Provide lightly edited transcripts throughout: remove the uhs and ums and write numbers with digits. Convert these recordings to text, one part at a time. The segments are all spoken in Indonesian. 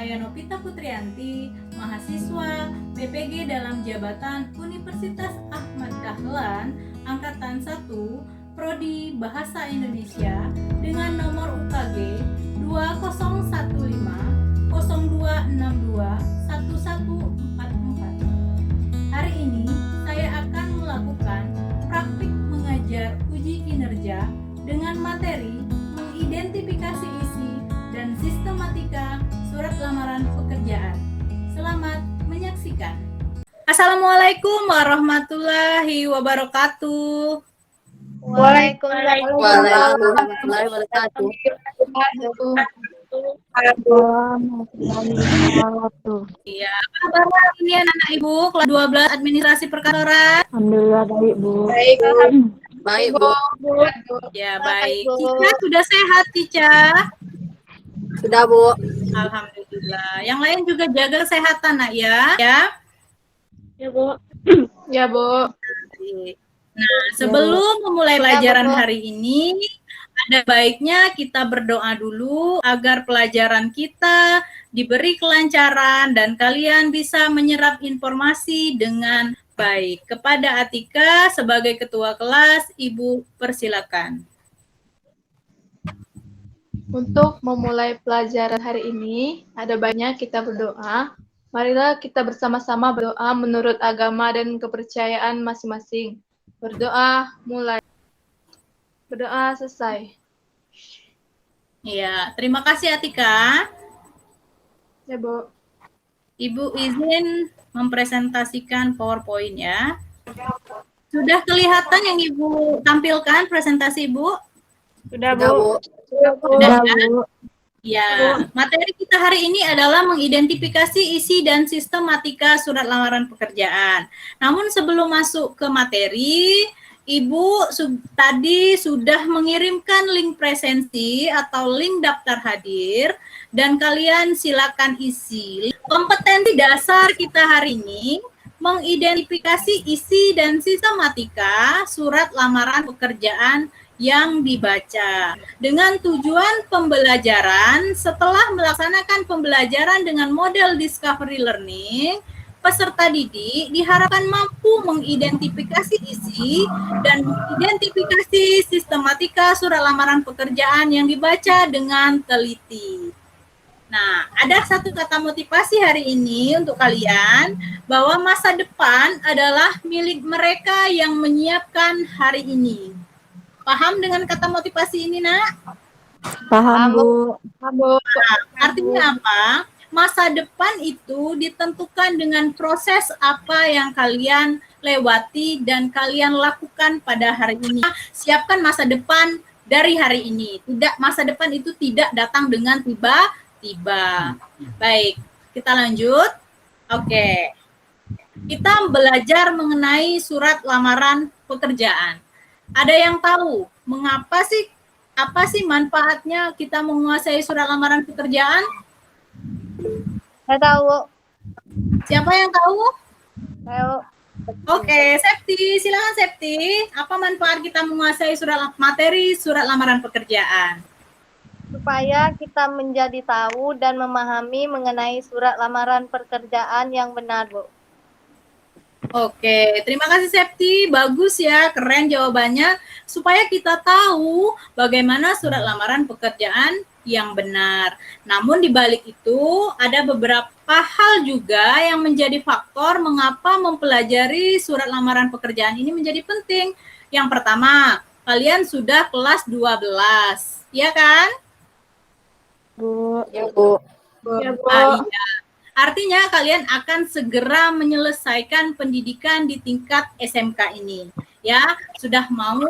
saya Novita Putrianti, mahasiswa PPG dalam jabatan Universitas Ahmad Dahlan, Angkatan 1, Prodi Bahasa Indonesia dengan nomor UKG 2015 0262 1144. Hari ini saya akan melakukan praktik mengajar uji kinerja dengan materi mengidentifikasi isi dan sistematika surat lamaran pekerjaan. Selamat menyaksikan. Assalamualaikum warahmatullahi wabarakatuh. Waalaikumsalam warahmatullahi wabarakatuh. Iya, apa kabar ini anak ibu kelas 12 administrasi perkantoran? Alhamdulillah baik, Bu. Baik, Bu. Ya, baik. Cica sudah sehat, Cica? Sudah, Bu. Alhamdulillah. Yang lain juga jaga kesehatan, nak ya. Ya. Ya, Bu. Ya, Bu. Nah, sebelum memulai pelajaran hari ini, ada baiknya kita berdoa dulu agar pelajaran kita diberi kelancaran dan kalian bisa menyerap informasi dengan baik. Kepada Atika sebagai ketua kelas, Ibu persilakan. Untuk memulai pelajaran hari ini, ada baiknya kita berdoa. Marilah kita bersama-sama berdoa menurut agama dan kepercayaan masing-masing. Berdoa mulai. Berdoa selesai. Ya, terima kasih Atika. Ya, Bu. Ibu izin mempresentasikan PowerPoint ya. Sudah kelihatan yang Ibu tampilkan presentasi Ibu? Sudah, Bu. Sudah, Bu. Ya, materi kita hari ini adalah mengidentifikasi isi dan sistematika surat lamaran pekerjaan. Namun sebelum masuk ke materi, Ibu tadi sudah mengirimkan link presensi atau link daftar hadir dan kalian silakan isi. Kompetensi dasar kita hari ini mengidentifikasi isi dan sistematika surat lamaran pekerjaan yang dibaca dengan tujuan pembelajaran. Setelah melaksanakan pembelajaran dengan model discovery learning, peserta didik diharapkan mampu mengidentifikasi isi dan mengidentifikasi sistematika surat lamaran pekerjaan yang dibaca dengan teliti. Nah, ada satu kata motivasi hari ini untuk kalian, bahwa masa depan adalah milik mereka yang menyiapkan hari ini. Paham dengan kata motivasi ini, Nak? Paham, Bu. Nah, artinya apa? Masa depan itu ditentukan dengan proses apa yang kalian lewati dan kalian lakukan pada hari ini. Siapkan masa depan dari hari ini. Tidak, masa depan itu tidak datang dengan tiba-tiba. Baik, kita lanjut. Oke. Kita belajar mengenai surat lamaran pekerjaan. Ada yang tahu mengapa sih, apa sih manfaatnya kita menguasai surat lamaran pekerjaan? Saya tahu. Siapa yang tahu? Tahu. Oke, Septi, silakan Septi. Apa manfaat kita menguasai materi surat lamaran pekerjaan? Supaya kita menjadi tahu dan memahami mengenai surat lamaran pekerjaan yang benar, Bu. Oke, terima kasih Septi, bagus ya, keren jawabannya. Supaya kita tahu bagaimana surat lamaran pekerjaan yang benar. Namun di balik itu ada beberapa hal juga yang menjadi faktor mengapa mempelajari surat lamaran pekerjaan ini menjadi penting. Yang pertama, kalian sudah kelas 12, ya kan? Bu. Ya, Bu. Ya, Bu. Iya. Artinya kalian akan segera menyelesaikan pendidikan di tingkat SMK ini. Ya, sudah mau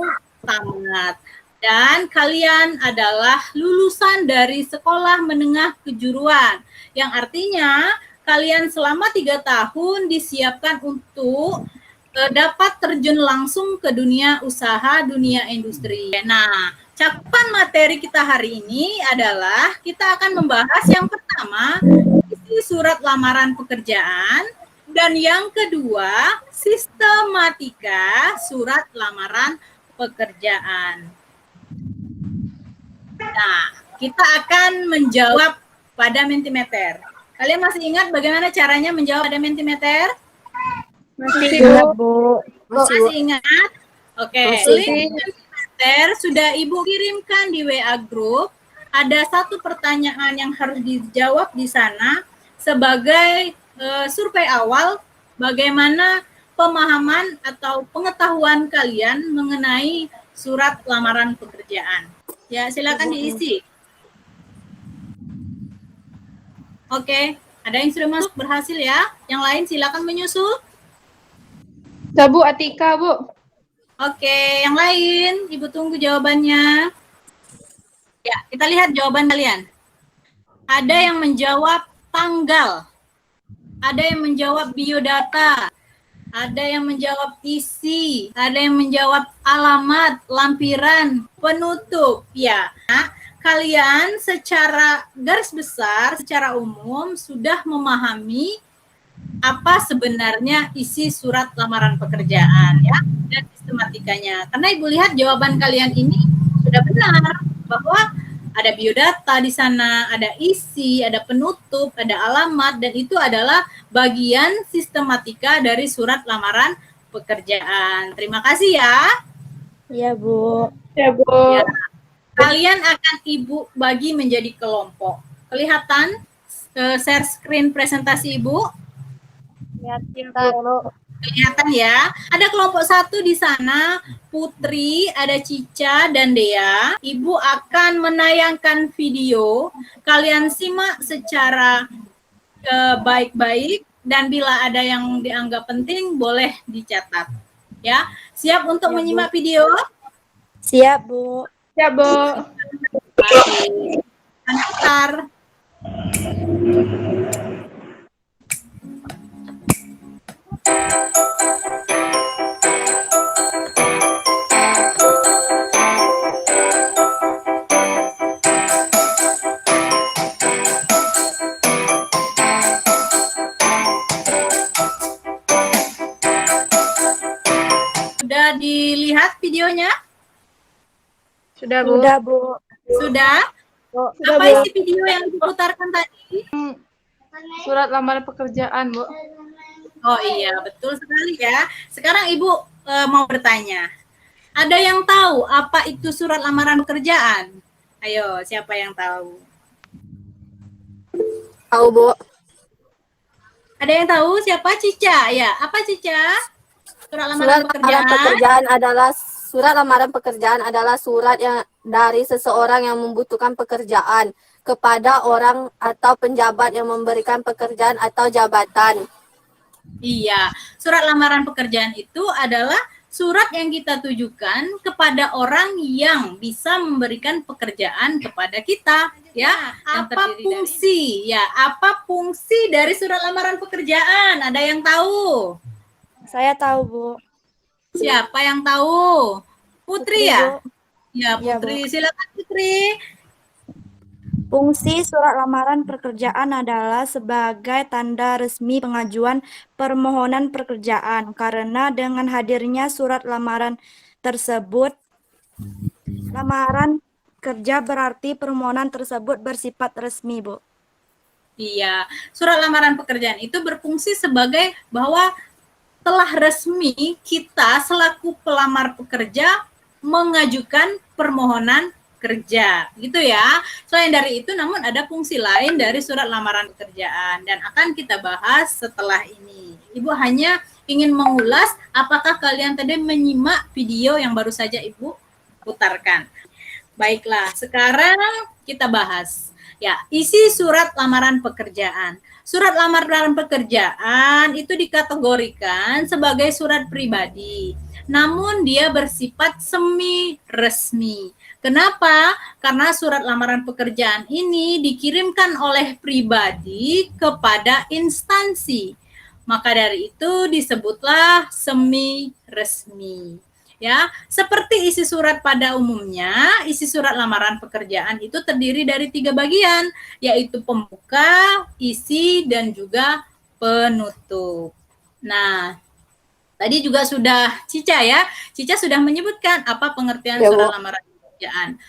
tamat. Dan kalian adalah lulusan dari sekolah menengah kejuruan. Yang artinya kalian selama 3 tahun disiapkan untuk dapat terjun langsung ke dunia usaha, dunia industri. Nah, cakupan materi kita hari ini adalah kita akan membahas yang pertama, isi surat lamaran pekerjaan, dan yang kedua, sistematika surat lamaran pekerjaan. Nah, kita akan menjawab pada Mentimeter. Kalian masih ingat bagaimana caranya menjawab pada Mentimeter? Masih, Ingat, Bu. Bu. Masih ingat? Oke, Masih. link Mentimeter sudah Ibu kirimkan di WA Group. Ada satu pertanyaan yang harus dijawab di sana sebagai survei awal bagaimana pemahaman atau pengetahuan kalian mengenai surat lamaran pekerjaan. Ya, silakan diisi. Oke, ada yang sudah masuk berhasil ya? Yang lain silakan menyusul. Bu Atika, Bu. Oke, yang lain, Ibu tunggu jawabannya. Ya, kita lihat jawaban kalian. Ada yang menjawab tanggal, ada yang menjawab biodata, ada yang menjawab isi, ada yang menjawab alamat, lampiran, penutup. Ya, kalian secara garis besar, secara umum sudah memahami apa sebenarnya isi surat lamaran pekerjaan ya dan sistematikanya. Karena Ibu lihat jawaban kalian ini sudah benar bahwa ada biodata di sana, ada isi, ada penutup, ada alamat, dan itu adalah bagian sistematika dari surat lamaran pekerjaan. Terima kasih ya. Iya, Bu. Ya, Bu. Ya. Kalian akan Ibu bagi menjadi kelompok. Kelihatan share screen presentasi Ibu? Lihat kita, Bu. Kelihatan ya. Ada kelompok 1 di sana, Putri, ada Cica dan Dea. Ibu akan menayangkan video. Kalian simak secara baik-baik dan bila ada yang dianggap penting boleh dicatat. Ya, siap untuk menyimak video? Siap, Bu. Ya, Bu. Oke. Antar. Sudah dilihat videonya? Sudah, Bu. Sudah, Bu. Sudah? Sudah, Apa Bu. isi video yang diputarkan tadi? Surat lamaran pekerjaan, Bu. Oh iya, betul sekali ya. Sekarang Ibu mau bertanya. Ada yang tahu apa itu surat lamaran pekerjaan? Ayo, siapa yang tahu? Tahu, Bu. Ada yang tahu siapa? Cica, ya. Apa Cica? Surat lamaran pekerjaan. Surat lamaran pekerjaan adalah surat yang dari seseorang yang membutuhkan pekerjaan kepada orang atau penjabat yang memberikan pekerjaan atau jabatan. Iya, surat lamaran pekerjaan itu adalah surat yang kita tujukan kepada orang yang bisa memberikan pekerjaan kepada kita, ya. Apa fungsi? Ya, apa fungsi dari surat lamaran pekerjaan? Ada yang tahu? Saya tahu, Bu. Siapa yang tahu? Putri ya? Bu. Ya, Iya, Putri. Silakan Putri. Fungsi surat lamaran pekerjaan adalah sebagai tanda resmi pengajuan permohonan pekerjaan karena dengan hadirnya surat lamaran tersebut, lamaran kerja berarti permohonan tersebut bersifat resmi, Bu. Iya, surat lamaran pekerjaan itu berfungsi sebagai bahwa telah resmi kita selaku pelamar pekerja mengajukan permohonan kerja, gitu ya. Selain dari itu, namun ada fungsi lain dari surat lamaran pekerjaan dan akan kita bahas setelah ini. Ibu hanya ingin mengulas apakah kalian tadi menyimak video yang baru saja Ibu putarkan. Baiklah, sekarang kita bahas. Ya, isi surat lamaran pekerjaan. Surat lamaran pekerjaan itu dikategorikan sebagai surat pribadi. Namun dia bersifat semi resmi. Kenapa? Karena surat lamaran pekerjaan ini dikirimkan oleh pribadi kepada instansi. Maka dari itu disebutlah semi resmi. Ya, seperti isi surat pada umumnya, isi surat lamaran pekerjaan itu terdiri dari 3 bagian, yaitu pembuka, isi, dan juga penutup. Nah, tadi juga sudah Cica ya, Cica sudah menyebutkan apa pengertian surat lamaran pekerjaan.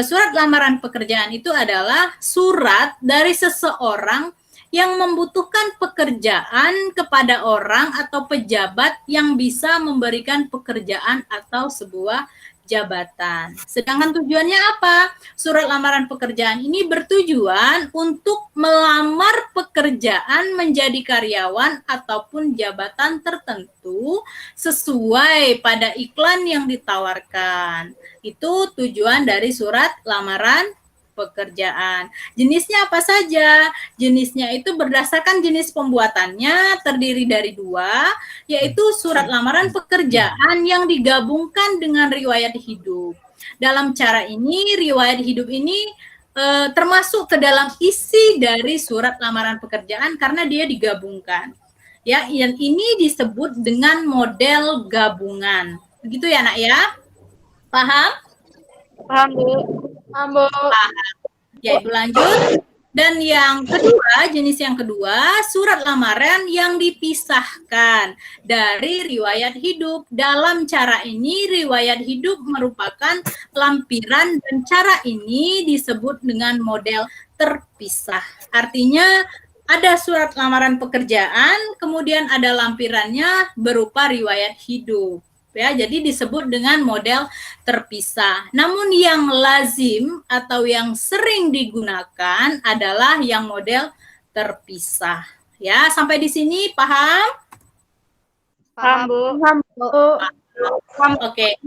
Surat lamaran pekerjaan itu adalah surat dari seseorang yang membutuhkan pekerjaan kepada orang atau pejabat yang bisa memberikan pekerjaan atau sebuah jabatan. Sedangkan tujuannya apa? Surat lamaran pekerjaan ini bertujuan untuk melamar pekerjaan menjadi karyawan ataupun jabatan tertentu sesuai pada iklan yang ditawarkan. Itu tujuan dari surat lamaran pekerjaan. Jenisnya apa saja? Jenisnya itu berdasarkan jenis pembuatannya terdiri dari 2, yaitu surat lamaran pekerjaan yang digabungkan dengan riwayat hidup. Dalam cara ini, riwayat hidup ini termasuk ke dalam isi dari surat lamaran pekerjaan karena dia digabungkan. Ya, yang ini disebut dengan model gabungan. Begitu ya, Nak ya? Paham? Paham, Bu. Paham, Bu. Ya, Ibu lanjut. Dan yang kedua, jenis yang kedua, surat lamaran yang dipisahkan dari riwayat hidup. Dalam cara ini, riwayat hidup merupakan lampiran dan cara ini disebut dengan model terpisah. Artinya, ada surat lamaran pekerjaan, kemudian ada lampirannya berupa riwayat hidup. Ya, jadi disebut dengan model terpisah. Namun yang lazim atau yang sering digunakan adalah yang model terpisah. Ya, sampai di sini paham? Paham, Bu. Paham, Bu. Oke.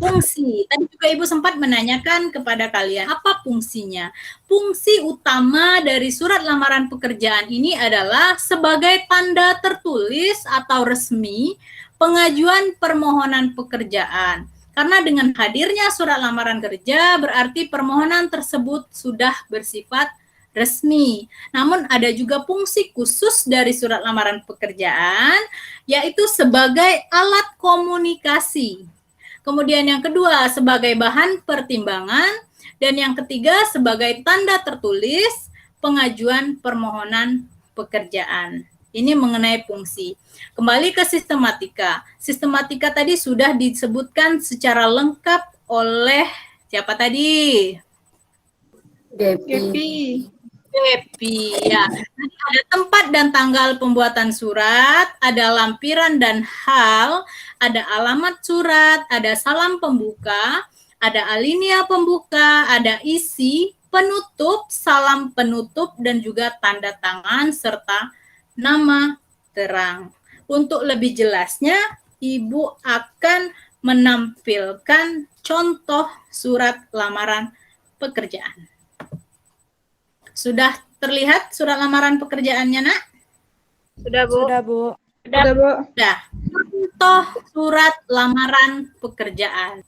Fungsi. Tadi juga Ibu sempat menanyakan kepada kalian, apa fungsinya? Fungsi utama dari surat lamaran pekerjaan ini adalah sebagai tanda tertulis atau resmi pengajuan permohonan pekerjaan. Karena dengan hadirnya surat lamaran kerja berarti permohonan tersebut sudah bersifat resmi. Namun ada juga fungsi khusus dari surat lamaran pekerjaan, yaitu sebagai alat komunikasi. Kemudian yang kedua sebagai bahan pertimbangan, dan yang ketiga sebagai tanda tertulis pengajuan permohonan pekerjaan. Ini mengenai fungsi. Kembali ke sistematika. Sistematika tadi sudah disebutkan secara lengkap oleh siapa tadi? Gepi. Gepi, ya. Nanti ada tempat dan tanggal pembuatan surat, ada lampiran dan hal, ada alamat surat, ada salam pembuka, ada alinea pembuka, ada isi, penutup, salam penutup, dan juga tanda tangan serta nama terang. Untuk lebih jelasnya, Ibu akan menampilkan contoh surat lamaran pekerjaan. Sudah terlihat surat lamaran pekerjaannya, Nak? Sudah, Bu. Sudah, Bu. Sudah, Bu. Sudah. Contoh surat lamaran pekerjaan.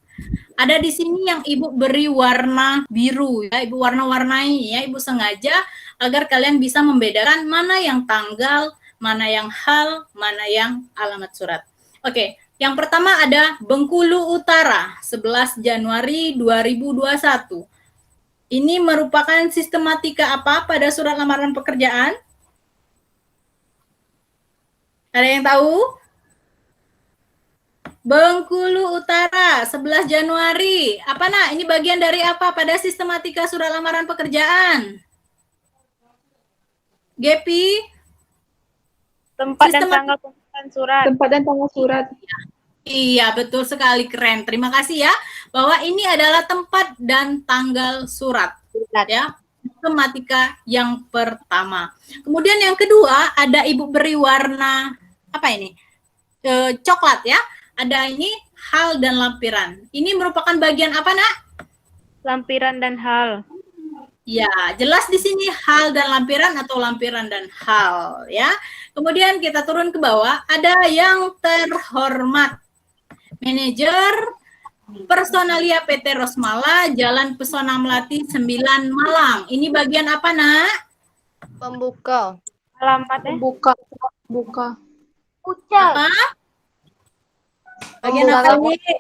Ada di sini yang Ibu beri warna biru, ya. Ibu warna-warnai, ya. Ibu sengaja agar kalian bisa membedakan mana yang tanggal, mana yang hal, mana yang alamat surat. Oke, yang pertama ada Bengkulu Utara, 11 Januari 2021. Ini merupakan sistematika apa pada surat lamaran pekerjaan? Ada yang tahu? Bengkulu Utara, 11 Januari. Apa, Nak? Ini bagian dari apa pada sistematika surat lamaran pekerjaan? Gepi? Tempat dan Sistematika. tanggal pembuatan surat. Tempat dan tanggal surat. Iya, betul sekali, keren. Terima kasih ya, bahwa ini adalah tempat dan tanggal surat. Ya, sistematika yang pertama. Kemudian yang kedua, ada Ibu beri warna, apa ini? Coklat ya. Ada ini hal dan lampiran. Ini merupakan bagian apa, Nak? Lampiran dan hal. Ya, jelas di sini hal dan lampiran atau lampiran dan hal ya. Kemudian kita turun ke bawah, ada yang terhormat. Manajer Personalia PT Rosmala, Jalan Pesona Melati 9 Malang. Ini bagian apa, Nak? Pembuka. Alamatnya. Buka. Buka. Ucap. Apa? Bagian apa ini?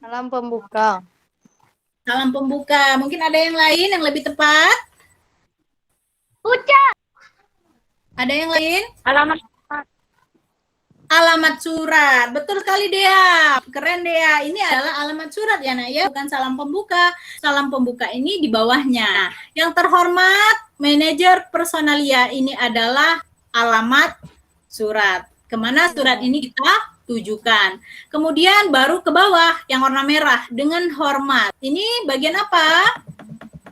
Alam pembuka. Salam pembuka. Mungkin ada yang lain yang lebih tepat? Ucap. Ada yang lain? Alamat. Alamat surat. Betul sekali Dea. Keren Dea. Ini adalah alamat surat ya Nak ya, bukan salam pembuka. Salam pembuka ini di bawahnya. Yang terhormat manajer personalia, ini adalah alamat surat. Kemana surat ini kita tujukan. Kemudian baru ke bawah yang warna merah dengan hormat. Ini bagian apa?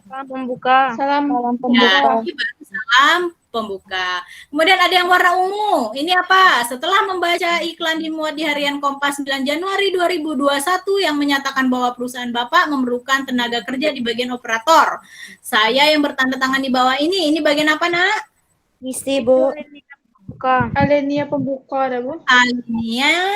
Salam pembuka. Salam Ya, ini baru salam pembuka. Kemudian ada yang warna ungu. Ini apa? Setelah membaca iklan dimuat di harian Kompas 9 Januari 2021 yang menyatakan bahwa perusahaan Bapak memerlukan tenaga kerja di bagian operator. Saya yang bertanda tangan di bawah ini bagian apa, Nak? Isi, Bu. Buka. alinea pembuka ada Bu. Alinea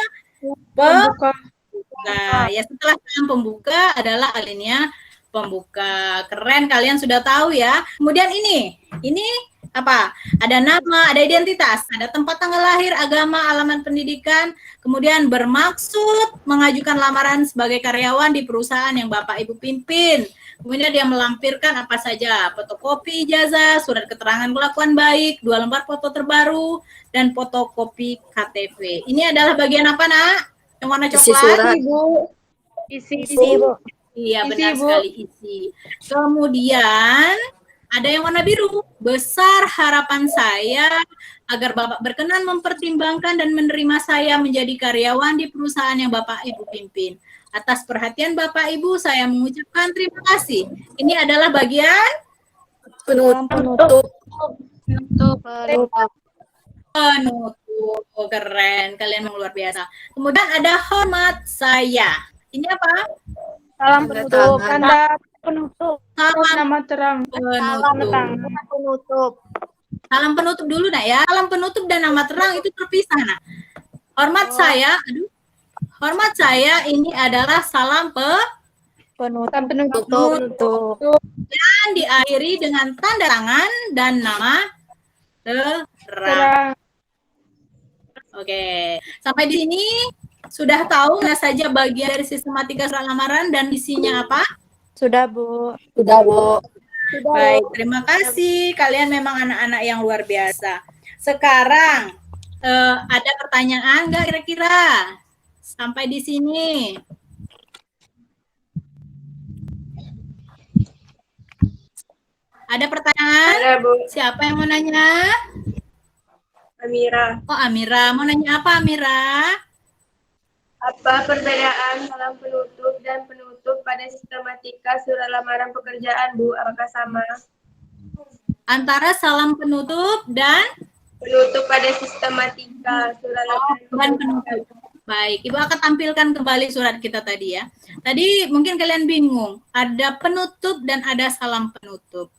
Pembuka. pembuka. Ya, setelah salam pembuka adalah alinea pembuka. Keren, kalian sudah tahu ya. Kemudian ini apa? Ada nama, ada identitas, ada tempat tanggal lahir, agama, alamat pendidikan, kemudian bermaksud mengajukan lamaran sebagai karyawan di perusahaan yang Bapak Ibu pimpin. Kemudian dia melampirkan apa saja, fotokopi ijazah, surat keterangan kelakuan baik, 2 lembar foto terbaru, dan fotokopi KTP. Ini adalah bagian apa, Nak? Yang warna Isi coklat? surat. Ibu. Isi. Bu. Iya, Isi, benar Bu. sekali isi. Kemudian ada yang warna biru. Besar harapan saya agar Bapak berkenan mempertimbangkan dan menerima saya menjadi karyawan di perusahaan yang Bapak Ibu pimpin. Atas perhatian Bapak Ibu, saya mengucapkan terima kasih. Ini adalah bagian Penutup. Penutup. penutup. Oh, keren, kalian memang luar biasa. Kemudian ada hormat saya. Ini apa? Salam Tanda penutup. tangan. Tanda penutup. Salam Nama terang. Salam penutup. penutup. Salam penutup dulu nak ya. Salam penutup dan nama terang itu terpisah nak. Hormat hormat saya ini adalah salam Penutup. Salam penutup. Penutup. dan diakhiri dengan tanda tangan dan nama terang. Terang. Oke, sampai di sini sudah tahu nggak saja bagian dari sistematika surat lamaran dan isinya apa? Sudah, Bu. Sudah, Bu. Baik, terima kasih. Kalian memang anak-anak yang luar biasa. Sekarang ada pertanyaan nggak kira-kira? Sampai di sini. Ada pertanyaan? Ada Bu, Siapa yang mau nanya? Amira. Oh, Amira. Mau nanya apa, Amira? Apa perbedaan salam penutup dan penutup pada sistematika surat lamaran pekerjaan Bu? Apakah sama? Antara salam penutup dan Penutup pada sistematika surat lamaran penutup. Baik, Ibu akan tampilkan kembali surat kita tadi ya. Tadi mungkin kalian bingung, ada penutup dan ada salam penutup.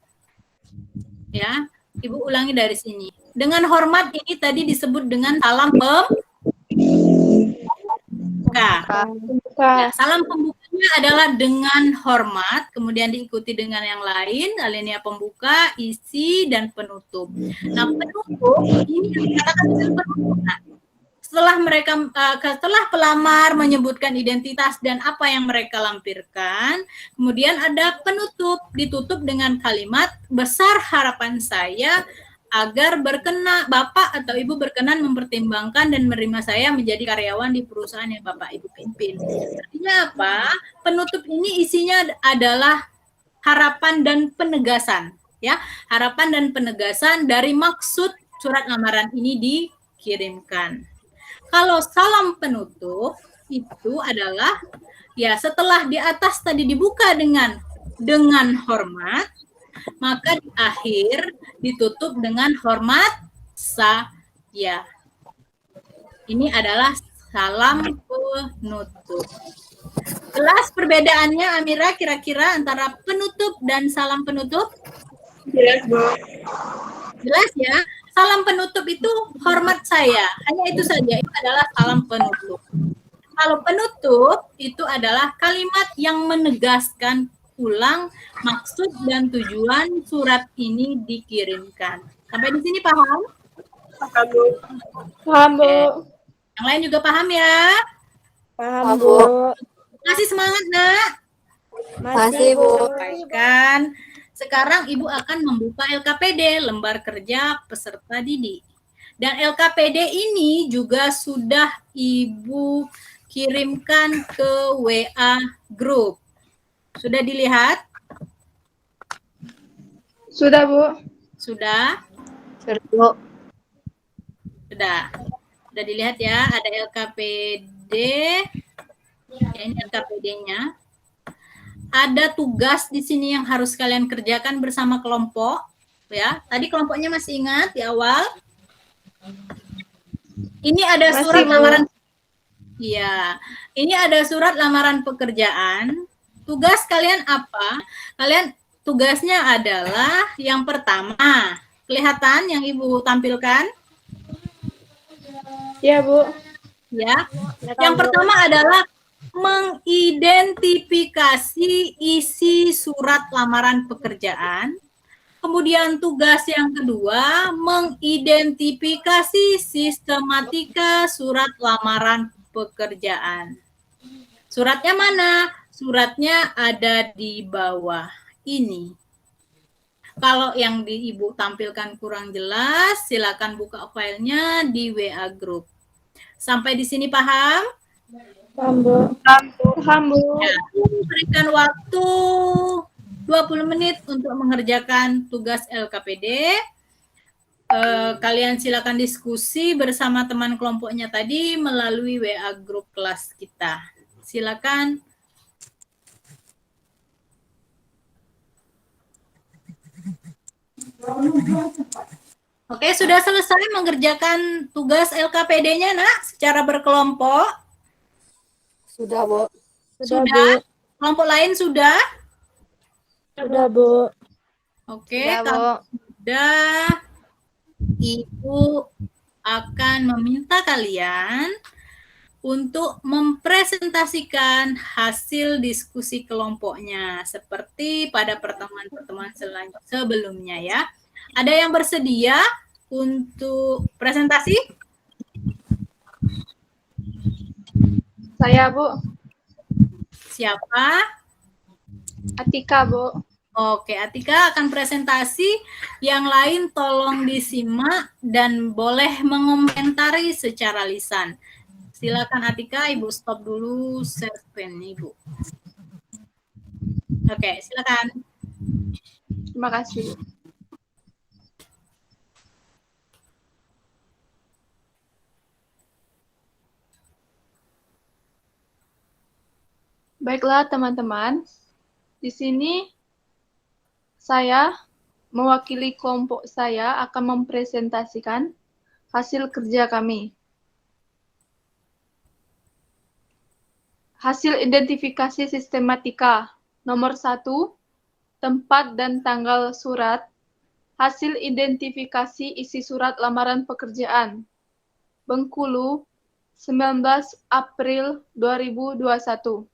Ya, Ibu ulangi dari sini. Dengan hormat ini tadi disebut dengan salam pembuka. Ya, salam pembukanya adalah dengan hormat, kemudian diikuti dengan yang lain, alinea pembuka, isi, dan penutup. Nah, penutup ini dikatakan dengan penutup. Nah, setelah pelamar menyebutkan identitas dan apa yang mereka lampirkan, kemudian ada penutup, ditutup dengan kalimat besar harapan saya agar Bapak atau Ibu berkenan mempertimbangkan dan menerima saya menjadi karyawan di perusahaan yang Bapak Ibu pimpin. Artinya apa? Penutup ini isinya adalah harapan dan penegasan, ya. Harapan dan penegasan dari maksud surat lamaran ini dikirimkan. Kalau salam penutup itu adalah ya setelah di atas tadi dibuka dengan hormat, maka di akhir ditutup dengan hormat saya. Ini adalah salam penutup. Jelas perbedaannya Amira kira-kira antara penutup dan salam penutup? Jelas Bu. Jelas ya? Salam penutup itu hormat saya. Hanya itu saja. Itu adalah salam penutup. Kalau penutup itu adalah kalimat yang menegaskan ulang maksud dan tujuan surat ini dikirimkan. Sampai di sini paham? Paham Bu. Paham Bu. Yang lain juga paham ya? Paham, Bu. Masih semangat, Nak? Masih, Bu. Sampaikan. Sekarang Ibu akan membuka LKPD, lembar kerja peserta didik. Dan LKPD ini juga sudah Ibu kirimkan ke WA Group. Sudah dilihat? Sudah, Bu. Sudah? Sudah, Bu. Sudah. Sudah dilihat ya, ada LKPD. Ya, ini LKPD-nya. Ada tugas di sini yang harus kalian kerjakan bersama kelompok. Ya, tadi kelompoknya masih ingat di awal? Ini ada Masih, surat Bu. lamaran. Iya, ini ada surat lamaran pekerjaan. Tugas kalian apa? Kalian tugasnya adalah yang pertama, kelihatan yang Ibu tampilkan? Ya, Bu. Ya. Yang pertama adalah mengidentifikasi isi surat lamaran pekerjaan. Kemudian tugas yang kedua, mengidentifikasi sistematika surat lamaran pekerjaan. Suratnya mana? Suratnya ada di bawah ini. Kalau yang di Ibu tampilkan kurang jelas, silakan buka filenya di WA Group. Sampai di sini paham? Paham, Bu. Ya, berikan waktu 20 menit untuk mengerjakan tugas LKPD. Kalian silakan diskusi bersama teman kelompoknya tadi melalui WA Group kelas kita. Silakan. Oke, sudah selesai mengerjakan tugas LKPD-nya, Nak, secara berkelompok? Sudah, Bu. Sudah? Kelompok lain sudah? Sudah, Bu. Oke, Sudah, Bu. kalau sudah, Ibu akan meminta kalian untuk mempresentasikan hasil diskusi kelompoknya seperti pada pertemuan-pertemuan sebelumnya ya. Ada yang bersedia untuk presentasi? Saya, Bu. Siapa? Atika, Bu. Oke, Atika akan presentasi. Yang lain tolong disimak dan boleh mengomentari secara lisan. Silakan Atika, Ibu stop dulu share screen Ibu. Oke, silakan. Terima kasih, Bu. Baiklah, teman-teman. Di sini saya mewakili kelompok saya akan mempresentasikan hasil kerja kami. Hasil identifikasi sistematika. Nomor 1, tempat dan tanggal surat. Hasil identifikasi isi surat lamaran pekerjaan. Bengkulu, 19 April 2021.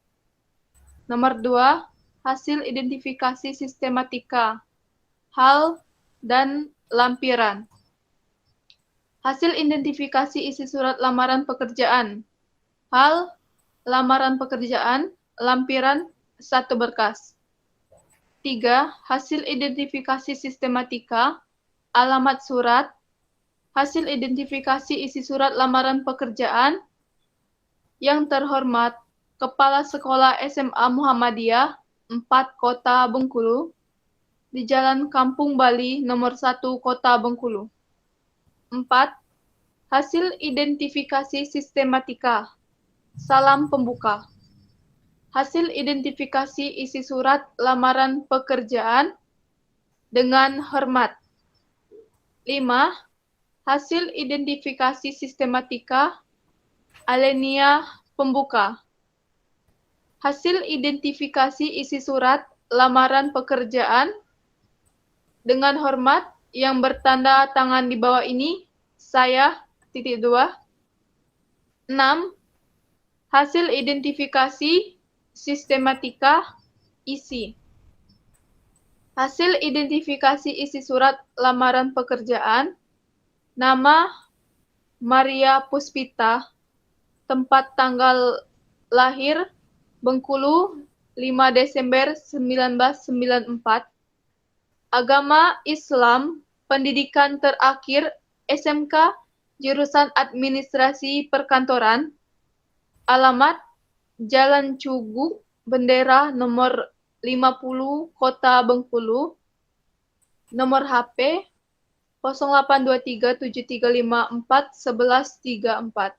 Nomor 2, hasil identifikasi sistematika, hal, dan lampiran. Hasil identifikasi isi surat lamaran pekerjaan, hal, lamaran pekerjaan, lampiran, 1 berkas. 3, hasil identifikasi sistematika, alamat surat, hasil identifikasi isi surat lamaran pekerjaan, yang terhormat, Kepala Sekolah SMA Muhammadiyah 4 Kota Bengkulu, di Jalan Kampung Bali nomor 1 Kota Bengkulu. 4. Hasil identifikasi sistematika. Salam pembuka. Hasil identifikasi isi surat lamaran pekerjaan dengan hormat. 5. Hasil identifikasi sistematika alinea pembuka. Hasil identifikasi isi surat lamaran pekerjaan dengan hormat yang bertanda tangan di bawah ini, saya, (2). 6. Hasil identifikasi sistematika isi. Hasil identifikasi isi surat lamaran pekerjaan, nama Maria Puspita, tempat tanggal lahir Bengkulu 5 Desember 1994, agama Islam, pendidikan terakhir SMK jurusan Administrasi Perkantoran, alamat Jalan Cuguk, Bendera nomor 50, Kota Bengkulu, nomor HP 082373541134.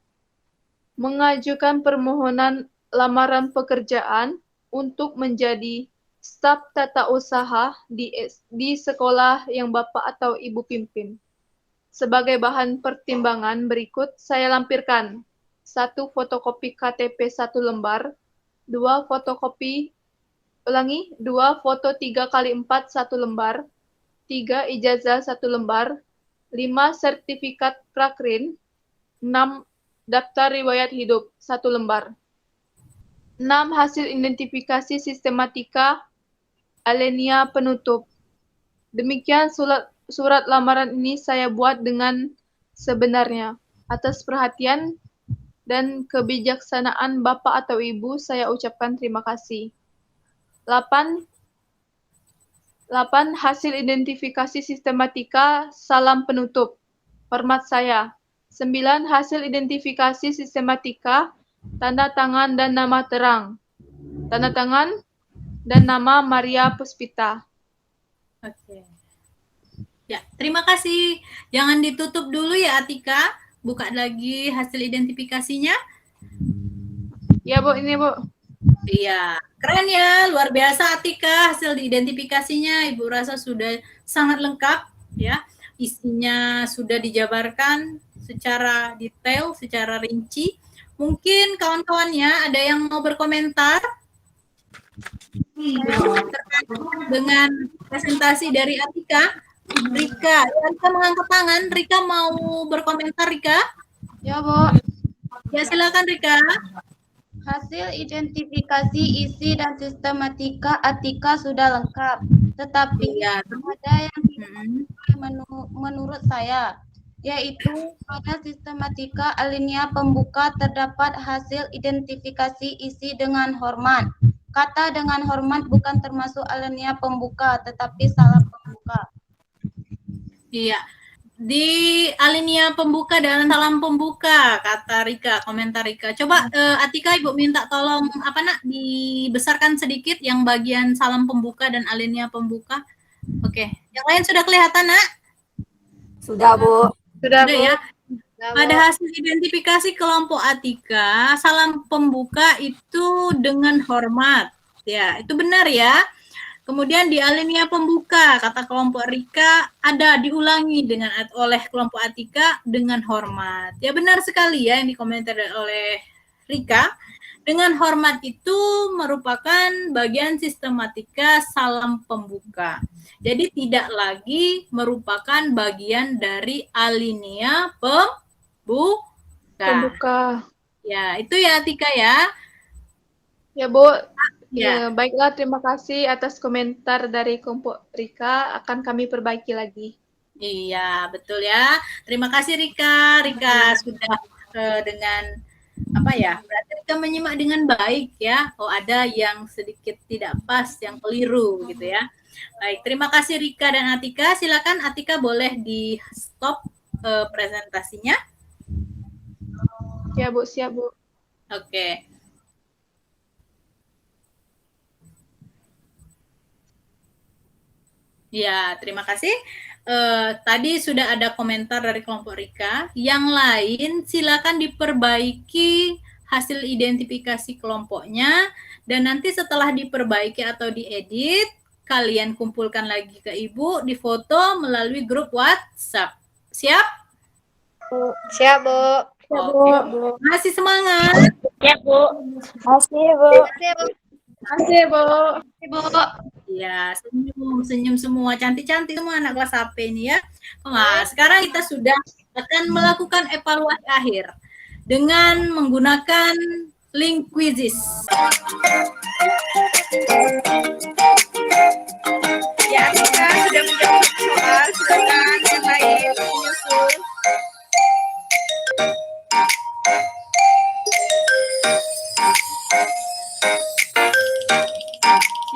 Mengajukan permohonan lamaran pekerjaan untuk menjadi staf tata usaha di sekolah yang Bapak atau Ibu pimpin. Sebagai bahan pertimbangan berikut saya lampirkan: 1. Fotokopi KTP 1 lembar, 2. foto 3x4 1 lembar, 3. ijazah 1 lembar, 5. sertifikat prakrin, 6. daftar riwayat hidup 1 lembar, 6. hasil identifikasi sistematika Alenia penutup. Demikian surat lamaran ini saya buat dengan sebenarnya. Atas perhatian dan kebijaksanaan Bapak atau Ibu, saya ucapkan terima kasih. 8. Hasil identifikasi sistematika salam penutup. Hormat saya. 9. Hasil identifikasi sistematika tanda tangan dan nama terang. Tanda tangan dan nama Maria Puspita. Oke. Ya, terima kasih. Jangan ditutup dulu ya Atika. Buka lagi hasil identifikasinya. Ya Bu, ini Bu. Iya, keren ya, luar biasa Atika hasil identifikasinya. Ibu rasa sudah sangat lengkap ya. Isinya sudah dijabarkan secara detail, secara rinci. Mungkin kawan-kawannya ada yang mau berkomentar terkait dengan presentasi dari Atika. Rika mengangkat tangan. Rika mau berkomentar, Rika? Ya, Bu. Ya, silakan Rika. Hasil identifikasi isi dan sistematika Atika sudah lengkap, tetapi Iya. ada yang menurut saya, yaitu pada sistematika alinea pembuka terdapat hasil identifikasi isi dengan hormat. Kata dengan hormat bukan termasuk alinea pembuka, tetapi salah pembuka. Iya, di alinea pembuka dan salam pembuka, kata Rika, komentar Rika. Coba Atika, Ibu minta tolong dibesarkan sedikit yang bagian salam pembuka dan alinea pembuka. Oke, yang lain sudah kelihatan, Nak? Sudah, Bu. Sudah, Bu. Ya. Pada hasil identifikasi kelompok Atika, salam pembuka itu dengan hormat. Ya, itu benar ya. Kemudian di alinea pembuka, kata kelompok Rika, ada diulangi oleh kelompok Atika dengan hormat. Ya benar sekali ya yang dikomentar oleh Rika. Dengan hormat itu merupakan bagian sistematika salam pembuka. Jadi tidak lagi merupakan bagian dari alinea pembuka. Ya, itu ya Atika ya. Ya, Bu. Ya. Ya, baiklah, terima kasih atas komentar dari kelompok Rika. Akan kami perbaiki lagi. Iya, betul ya. Terima kasih Rika. Rika sudah dengan berarti Rika menyimak dengan baik ya. Oh, ada yang sedikit tidak pas, yang keliru gitu ya. Baik, terima kasih Rika dan Atika. Silakan Atika boleh di stop presentasinya. Ya, Bu, siap, Bu. Oke. Ya, terima kasih. Tadi sudah ada komentar dari kelompok Rika. Yang lain silakan diperbaiki hasil identifikasi kelompoknya. Dan nanti setelah diperbaiki atau diedit, kalian kumpulkan lagi ke Ibu, difoto melalui grup WhatsApp. Siap? Siap, Bu. Oke. Masih semangat. Siap, Bu. Masih, Bu. Terima kasih, Bu. Ya, senyum semua, cantik-cantik semua anak kelas HP ini ya. Nah, sekarang kita sudah akan melakukan evaluasi akhir dengan menggunakan link quizzes. Ya, kita sudah menjawab soal, silakan yang lain menyusul.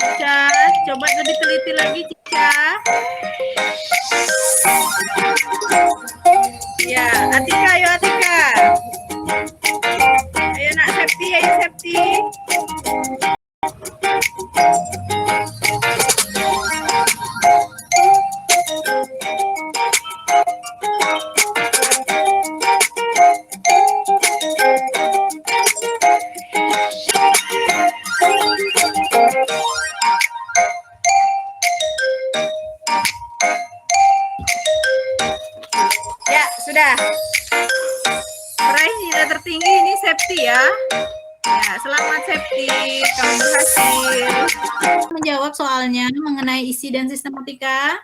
Cica, coba lebih teliti lagi Cica. Ya, Atika Ya, sudah. Peraih nilai tertinggi ini Septi ya. Ya, selamat Septi, kamu berhasil menjawab soalnya mengenai isi dan sistematika.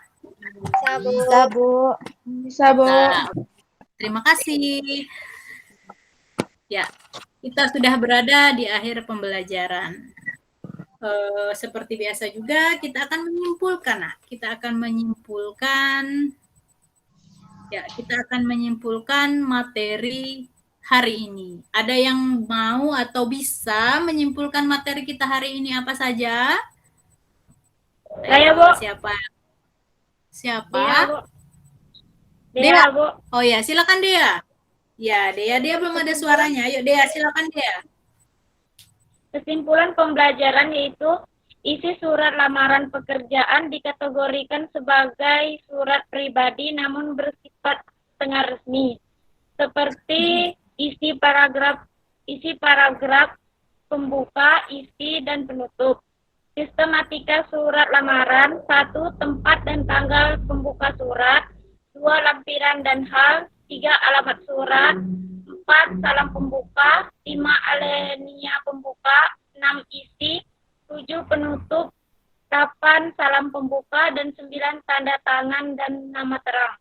Bisa, Bu. Bisa, Bu. Bisa, Bu. Nah, terima kasih. Ya, kita sudah berada di akhir pembelajaran. Seperti biasa juga kita akan menyimpulkan. Nah, kita akan menyimpulkan materi hari ini. Ada yang mau atau bisa menyimpulkan materi kita hari ini apa saja? Saya, Bu. Siapa? Dea, Bu. Dea. Dea, Bu. Oh ya, silakan Dea. Ya, Dea belum ada suaranya. Ayo Dea, silakan Dea. Kesimpulan pembelajaran yaitu isi surat lamaran pekerjaan dikategorikan sebagai surat pribadi namun bersifat setengah resmi. Seperti isi paragraf pembuka, isi, dan penutup. Sistematika surat lamaran: 1. Tempat dan tanggal pembuka surat. 2. Lampiran dan hal. 3. Alamat surat. 4. Salam pembuka. 5. Alinea pembuka. 6. Isi. 7. Penutup. 8. Salam pembuka. Dan 9. Tanda tangan dan nama terang.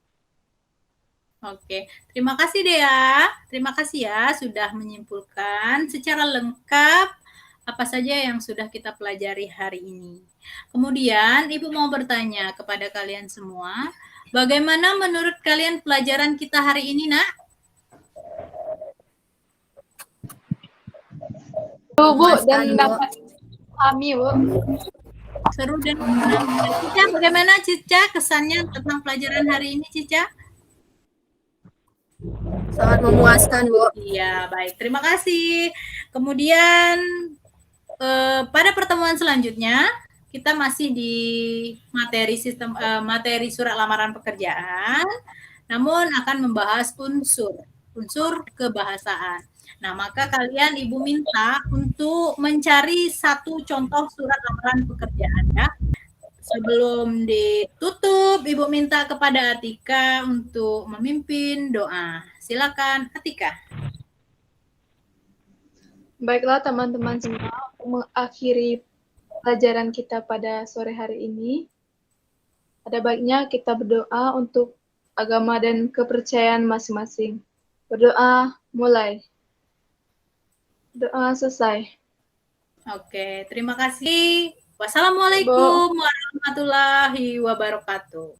Oke, terima kasih Dea. Terima kasih ya sudah menyimpulkan secara lengkap apa saja yang sudah kita pelajari hari ini. Kemudian Ibu mau bertanya kepada kalian semua, bagaimana menurut kalian pelajaran kita hari ini, Nak? Bu, dan dapat pahami, Bu. Seru dan menyenangkan. Cica, bagaimana Cica kesannya tentang pelajaran hari ini, Cica? Sangat memuaskan, Bu. Iya, baik. Terima kasih. Kemudian pada pertemuan selanjutnya kita masih di materi surat lamaran pekerjaan, namun akan membahas unsur kebahasaan. Nah, maka kalian Ibu minta untuk mencari satu contoh surat lamaran pekerjaan ya. Sebelum ditutup, Ibu minta kepada Atika untuk memimpin doa. Silakan, Atika. Baiklah teman-teman semua, mengakhiri pelajaran kita pada sore hari ini. Ada baiknya kita berdoa untuk agama dan kepercayaan masing-masing. Berdoa mulai. Doa selesai. Oke, terima kasih. Wassalamualaikum warahmatullahi wabarakatuh.